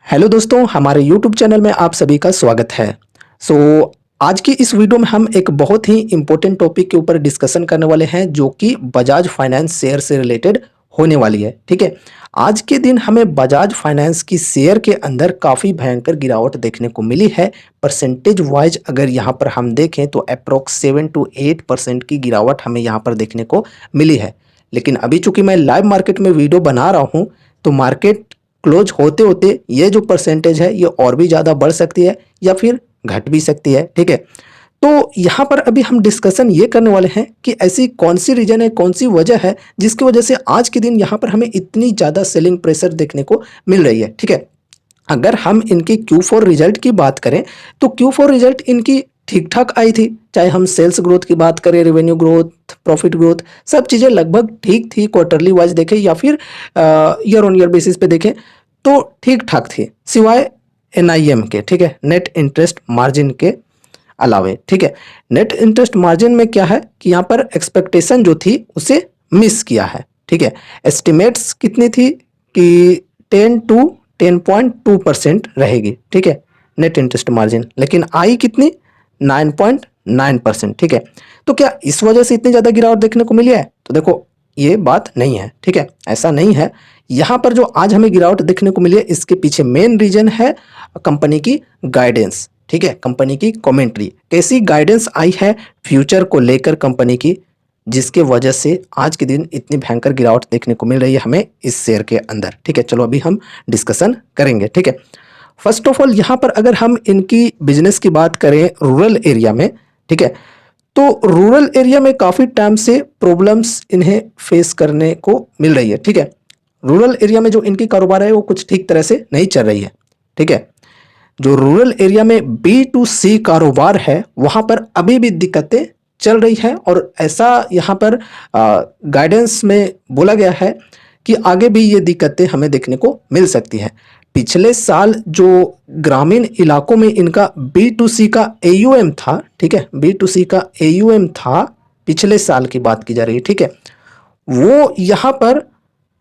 Hello दोस्तों, हमारे YouTube channel में आप सभी का स्वागत है। आज की इस वीडियो में हम एक बहुत ही इम्पोर्टेंट टॉपिक के ऊपर डिस्कशन करने वाले हैं जो कि बजाज फाइनेंस शेयर से रिलेटेड होने वाली है। ठीक है, आज के दिन हमें बजाज फाइनेंस की शेयर के अंदर काफ़ी भयंकर गिरावट देखने को मिली है। परसेंटेज वाइज अगर यहाँ पर हम देखें तो अप्रोक्स 7 to 8% की गिरावट हमें यहाँ पर देखने को मिली है। लेकिन अभी चूंकि मैं लाइव मार्केट में वीडियो बना रहा हूँ तो मार्केट क्लोज होते होते ये जो परसेंटेज है ये और भी ज़्यादा बढ़ सकती है या फिर घट भी सकती है। ठीक है, तो यहाँ पर अभी हम डिस्कशन ये करने वाले हैं कि ऐसी कौन सी रीजन है, कौन सी वजह है जिसकी वजह से आज के दिन यहाँ पर हमें इतनी ज़्यादा सेलिंग प्रेशर देखने को मिल रही है। ठीक है, अगर हम इनकी Q4 रिजल्ट की बात करें तो Q4 रिजल्ट इनकी ठीक ठाक आई थी। चाहे हम सेल्स ग्रोथ की बात करें, रेवेन्यू ग्रोथ, प्रॉफिट ग्रोथ, सब चीज़ें लगभग ठीक थी। क्वार्टरली वाइज देखें या फिर ईयर ऑन ईयर बेसिस पे देखें तो ठीक ठाक थी, सिवाय NIM के। ठीक है, नेट इंटरेस्ट मार्जिन के अलावे। ठीक है, नेट इंटरेस्ट मार्जिन में क्या है कि यहाँ पर एक्सपेक्टेशन जो थी उसे मिस किया है। ठीक है, एस्टिमेट्स कितनी थी कि 10 to 10.2% रहेगी। ठीक है, नेट इंटरेस्ट मार्जिन, लेकिन आई कितनी 9.9%। ठीक है, तो क्या इस वजह से इतनी ज़्यादा गिरावट देखने को मिली है? तो देखो ये बात नहीं है। ठीक है, ऐसा नहीं है। यहाँ पर जो आज हमें गिरावट देखने को मिली है इसके पीछे मेन रीजन है कंपनी की गाइडेंस। ठीक है, कंपनी की कमेंट्री, कैसी गाइडेंस आई है फ्यूचर को लेकर कंपनी की, जिसके वजह से आज के दिन इतनी भयंकर गिरावट देखने को मिल रही है हमें इस शेयर के अंदर। ठीक है, चलो अभी हम डिस्कशन करेंगे। ठीक है, फर्स्ट ऑफ ऑल यहाँ पर अगर हम इनकी बिजनेस की बात करें रूरल एरिया में, ठीक है, तो रूरल एरिया में काफ़ी टाइम से प्रॉब्लम्स इन्हें फेस करने को मिल रही है। ठीक है, रूरल एरिया में जो इनकी कारोबार है वो कुछ ठीक तरह से नहीं चल रही है। ठीक है, जो रूरल एरिया में B2C कारोबार है वहाँ पर अभी भी दिक्कतें चल रही है और ऐसा यहाँ पर गाइडेंस में बोला गया है कि आगे भी ये दिक्कतें हमें देखने को मिल सकती है। पिछले साल जो ग्रामीण इलाकों में इनका B2C का AUM था, ठीक है, B2C का AUM था, पिछले साल की बात की जा रही है। ठीक है, वो यहाँ पर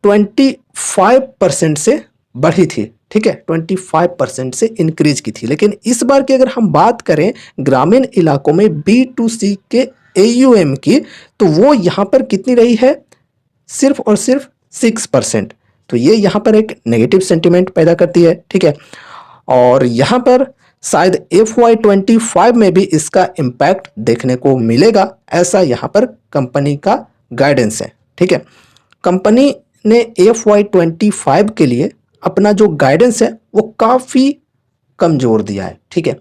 25% से बढ़ी थी। ठीक है, 25% से इंक्रीज की थी। लेकिन इस बार की अगर हम बात करें ग्रामीण इलाकों में B2C के AUM की, तो वो यहाँ पर कितनी रही है? सिर्फ और सिर्फ 6%। तो ये यहाँ पर एक नेगेटिव सेंटिमेंट पैदा करती है। ठीक है, और यहाँ पर शायद FY25 में भी इसका इम्पैक्ट देखने को मिलेगा, ऐसा यहाँ पर कंपनी का गाइडेंस है। ठीक है, कंपनी ने FY25 के लिए अपना जो गाइडेंस है वो काफ़ी कमज़ोर दिया है। ठीक है,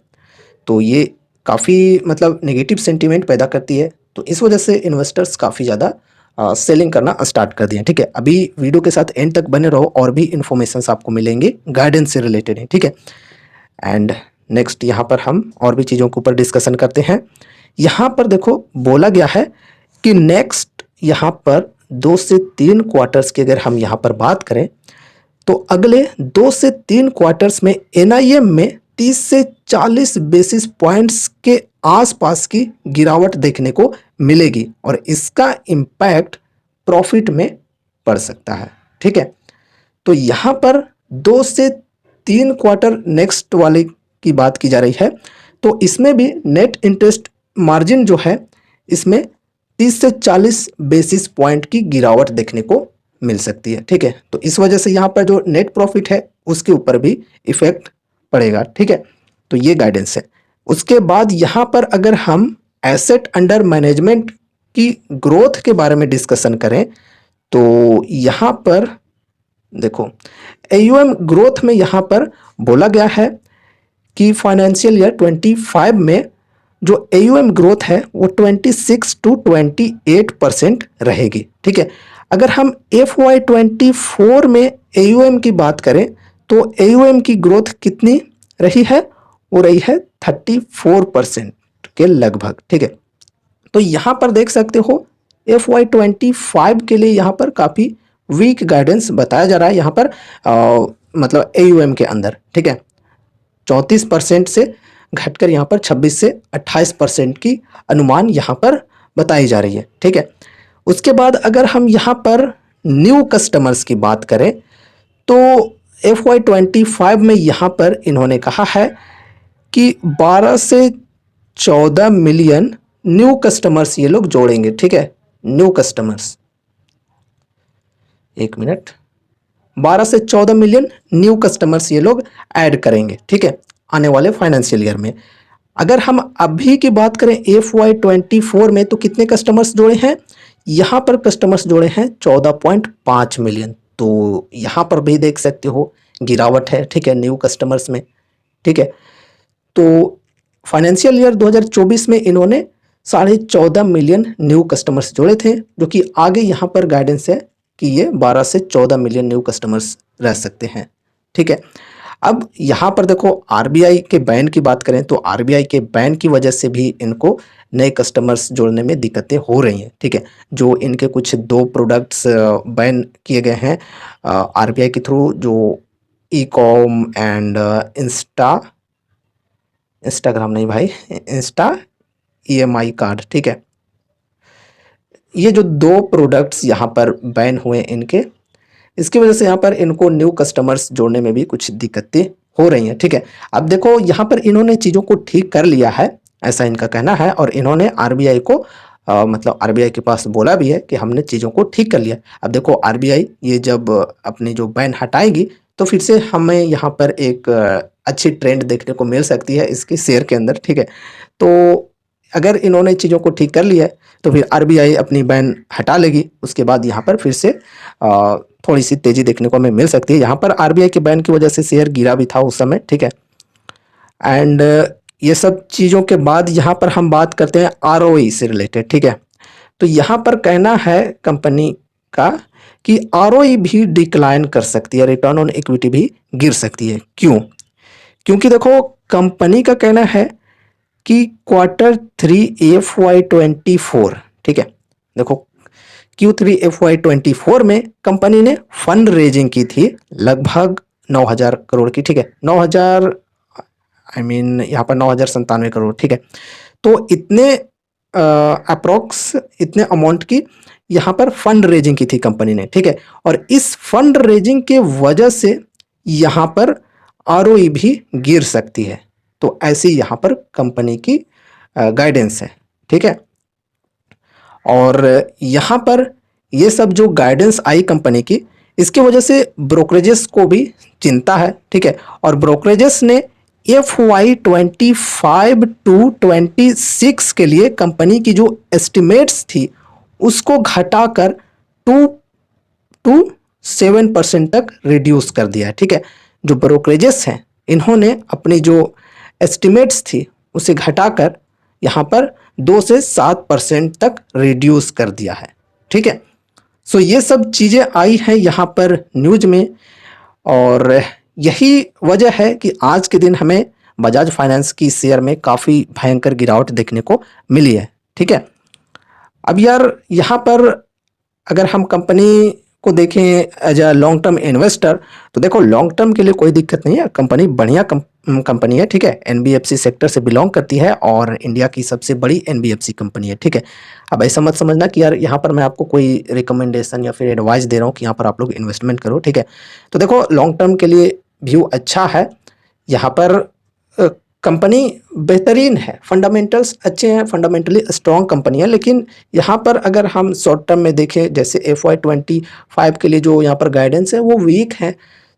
तो ये काफ़ी मतलब नेगेटिव सेंटीमेंट पैदा करती है, तो इस वजह से इन्वेस्टर्स काफ़ी ज़्यादा सेलिंग करना स्टार्ट कर दिए हैं। ठीक है, अभी वीडियो के साथ एंड तक बने रहो, और भी इन्फॉर्मेशंस आपको मिलेंगे गाइडेंस से रिलेटेड है। ठीक है, एंड नेक्स्ट यहाँ पर हम और भी चीज़ों के ऊपर डिस्कशन करते हैं। यहाँ पर देखो बोला गया है कि नेक्स्ट यहाँ पर 2 से 3 क्वार्टर्स की अगर हम यहाँ पर बात करें तो अगले 2 से 3 क्वार्टर्स में NIM में 30 से 40 बेसिस पॉइंट्स के आसपास की गिरावट देखने को मिलेगी और इसका इम्पैक्ट प्रॉफिट में पड़ सकता है। ठीक है, तो यहाँ पर 2 से 3 क्वार्टर नेक्स्ट वाले की बात की जा रही है, तो इसमें भी नेट इंटरेस्ट मार्जिन जो है इसमें 30 से 40 बेसिस पॉइंट की गिरावट देखने को मिल सकती है। ठीक है, तो इस वजह से यहाँ पर जो नेट प्रॉफिट है उसके ऊपर भी इफेक्ट पड़ेगा। ठीक है, तो ये गाइडेंस है। उसके बाद यहाँ पर अगर हम एसेट अंडर मैनेजमेंट की ग्रोथ के बारे में डिस्कशन करें तो यहाँ पर देखो AUM ग्रोथ में यहाँ पर बोला गया है कि फाइनेंशियल ईयर 25 में जो AUM ग्रोथ है वो 26 to 28% रहेगी। ठीक है, अगर हम FY24 में AUM की बात करें तो AUM की ग्रोथ कितनी रही है? वो रही है 34% के लगभग। ठीक है, तो यहाँ पर देख सकते हो FY25 के लिए यहाँ पर काफ़ी वीक गाइडेंस बताया जा रहा है यहाँ पर मतलब AUM के अंदर। ठीक है, 34% से घटकर यहाँ पर 26 से 28% की अनुमान यहाँ पर बताई जा रही है। ठीक है, उसके बाद अगर हम यहाँ पर न्यू कस्टमर्स की बात करें तो FY25 में यहाँ पर इन्होंने कहा है कि 12 से 14 मिलियन न्यू कस्टमर्स ये लोग जोड़ेंगे, ठीक है, न्यू कस्टमर्स, एक मिनट, 12 से 14 मिलियन न्यू कस्टमर्स ये लोग ऐड करेंगे, ठीक है, आने वाले फाइनेंशियल ईयर में। अगर हम अभी की बात करें FY24 में, तो कितने कस्टमर्स जोड़े हैं, यहाँ पर कस्टमर्स जोड़े हैं 14.5 मिलियन। तो यहाँ पर भी देख सकते हो गिरावट है, ठीक है, न्यू कस्टमर्स में, ठीक है। तो फाइनेंशियल ईयर 2024 में इन्होंने 14.5 मिलियन न्यू कस्टमर्स जोड़े थे, जो कि आगे यहाँ पर गाइडेंस है कि ये 12 से 14 मिलियन न्यू कस्टमर्स रह सकते हैं, ठीक है। अब यहाँ पर देखो आरबीआई के बैन की बात करें तो आरबीआई के बैन की वजह से भी इनको नए कस्टमर्स जोड़ने में दिक्कतें हो रही हैं, ठीक है। जो इनके कुछ 2 प्रोडक्ट्स बैन किए गए हैं आरबीआई के थ्रू, जो ई कॉम एंड इंस्टाग्राम नहीं भाई, इंस्टा EMI कार्ड, ठीक है। ये जो 2 प्रोडक्ट्स यहाँ पर बैन हुए इनके, इसकी वजह से यहाँ पर इनको न्यू कस्टमर्स जोड़ने में भी कुछ दिक्कतें हो रही हैं, ठीक है। अब देखो यहाँ पर इन्होंने चीज़ों को ठीक कर लिया है, ऐसा इनका कहना है, और इन्होंने आरबीआई को मतलब आरबीआई के पास बोला भी है कि हमने चीज़ों को ठीक कर लिया। अब देखो आरबीआई ये जब अपनी जो बैन हटाएगी तो फिर से हमें यहाँ पर एक अच्छी ट्रेंड देखने को मिल सकती है इसके शेयर के अंदर, ठीक है। तो अगर इन्होंने चीज़ों को ठीक कर लिया है तो फिर आरबीआई अपनी बैन हटा लेगी, उसके बाद यहाँ पर फिर से थोड़ी सी तेज़ी देखने को हमें मिल सकती है। यहाँ पर आरबीआई के बैन की वजह से शेयर गिरा भी था उस समय, ठीक है। एंड ये सब चीज़ों के बाद यहाँ पर हम बात करते हैं आरओई से रिलेटेड, ठीक है। तो यहाँ पर कहना है कंपनी का कि आरओई भी डिक्लाइन कर सकती है, रिटर्न ऑन इक्विटी भी गिर सकती है। क्यों? क्योंकि देखो कंपनी का कहना है कि Q3 FY24, ठीक है, देखो Q3 FY24 में कंपनी ने फंड रेजिंग की थी लगभग 9,000 करोड़ की, ठीक है, 9,000 यहाँ पर 9,097 करोड़, ठीक है। तो इतने अप्रोक्स इतने अमाउंट की यहाँ पर फंड रेजिंग की थी कंपनी ने, ठीक है। और इस फंड रेजिंग के वजह से यहाँ पर आरओई भी गिर सकती है। तो ऐसी यहाँ पर कंपनी की गाइडेंस है, ठीक है। और यहाँ पर ये सब जो गाइडेंस आई कंपनी की, इसकी वजह से ब्रोकरेजेस को भी चिंता है, ठीक है। और ब्रोकरेजेस ने FY25 to 26 के लिए कंपनी की जो एस्टिमेट्स थी उसको घटाकर 2 to 7% तक रिड्यूस कर दिया है, ठीक है। जो ब्रोकरेजेस हैं इन्होंने अपनी जो एस्टिमेट्स थी उसे घटाकर यहाँ पर 2 से 7% तक रिड्यूस कर दिया है, ठीक है। सो ये सब चीज़ें आई हैं यहाँ पर न्यूज में, और यही वजह है कि आज के दिन हमें बजाज फाइनेंस की शेयर में काफ़ी भयंकर गिरावट देखने को मिली है, ठीक है। अब यार यहाँ पर अगर हम कंपनी को देखें as a long term investor, तो देखो लॉन्ग टर्म के लिए कोई दिक्कत नहीं है, कंपनी बढ़िया कंपनी है, ठीक है। एनबीएफसी सेक्टर से बिलोंग करती है और इंडिया की सबसे बड़ी एनबीएफसी कंपनी है, ठीक है। अब ऐसा मत समझना कि यार यहाँ पर मैं आपको कोई रिकमेंडेशन या फिर एडवाइस दे रहा हूँ कि यहाँ पर आप लोग इन्वेस्टमेंट करो, ठीक है। तो देखो लॉन्ग टर्म के लिए व्यू अच्छा है, यहाँ पर कंपनी बेहतरीन है, फंडामेंटल्स अच्छे हैं, फंडामेंटली स्ट्रॉन्ग कंपनी है। लेकिन यहाँ पर अगर हम शॉर्ट टर्म में देखें, जैसे FY25 के लिए जो यहाँ पर गाइडेंस है वो वीक है,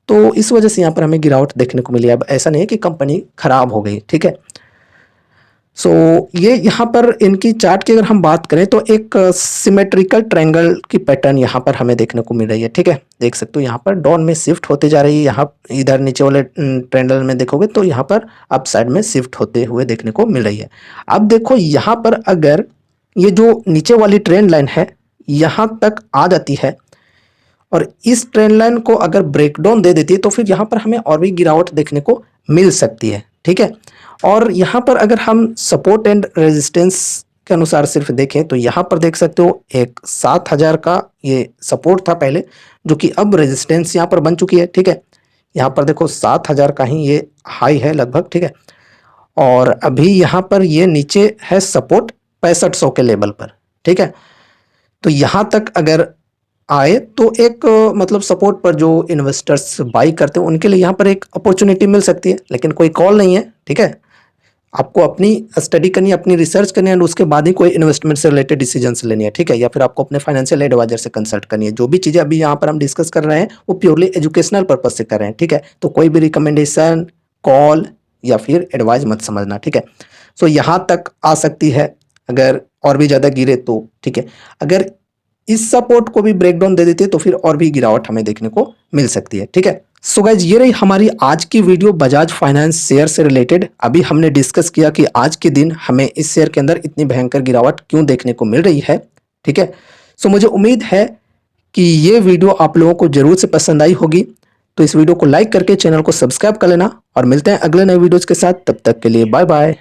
तो इस वजह से यहाँ पर हमें गिरावट देखने को मिली है। अब ऐसा नहीं है कि कंपनी खराब हो गई, ठीक है। सो ये यहाँ पर इनकी चार्ट की अगर हम बात करें तो एक सिमेट्रिकल ट्रायंगल की पैटर्न यहाँ पर हमें देखने को मिल रही है, ठीक है। देख सकते हो यहाँ पर डाउन में शिफ्ट होते जा रही है, यहाँ इधर नीचे वाले ट्रायंगल में देखोगे तो यहाँ पर अप साइड में शिफ्ट होते हुए देखने को मिल रही है। अब देखो यहाँ पर अगर ये जो नीचे वाली ट्रेंड लाइन है यहाँ तक आ जाती है और इस ट्रेंड लाइन को अगर ब्रेकडाउन दे देती है तो फिर यहाँ पर हमें और भी गिरावट देखने को मिल सकती है, ठीक है। और यहाँ पर अगर हम सपोर्ट एंड रेजिस्टेंस के अनुसार सिर्फ देखें तो यहाँ पर देख सकते हो एक 7,000 का ये सपोर्ट था पहले, जो कि अब रेजिस्टेंस यहाँ पर बन चुकी है, ठीक है। यहाँ पर देखो 7,000 का ही ये हाई है लगभग, ठीक है। और अभी यहाँ पर ये नीचे है सपोर्ट 6500 के लेवल पर, ठीक है। तो यहाँ तक अगर आए तो एक मतलब सपोर्ट पर जो इन्वेस्टर्स बाई करते हैं उनके लिए यहाँ पर एक अपॉर्चुनिटी मिल सकती है, लेकिन कोई कॉल नहीं है। ठीक है, आपको अपनी स्टडी करनी है, अपनी रिसर्च करनी है और उसके बाद ही कोई इन्वेस्टमेंट से रिलेटेड डिसीजंस लेनी है। ठीक है, या फिर आपको अपने फाइनेंशियल एडवाइजर से कंसल्ट करनी है। जो भी चीज़ें अभी यहाँ पर हम डिस्कस कर रहे हैं वो प्योरली एजुकेशनल पर्पज से कर रहे हैं। ठीक है, तो कोई भी रिकमेंडेशन, कॉल या फिर एडवाइस मत समझना। ठीक है, सो यहाँ तक आ सकती है, अगर और भी ज़्यादा गिरे तो ठीक है। अगर इस सपोर्ट को भी ब्रेकडाउन दे देते तो फिर और भी गिरावट हमें देखने को मिल सकती है। ठीक है, सो गाइज ये रही हमारी आज की वीडियो बजाज फाइनेंस शेयर से रिलेटेड। अभी हमने डिस्कस किया कि आज के दिन हमें इस शेयर के अंदर इतनी भयंकर गिरावट क्यों देखने को मिल रही है। ठीक है, सो मुझे उम्मीद है कि ये वीडियो आप लोगों को जरूर से पसंद आई होगी। तो इस वीडियो को लाइक करके चैनल को सब्सक्राइब कर लेना और मिलते हैं अगले नए वीडियोज के साथ। तब तक के लिए बाय बाय।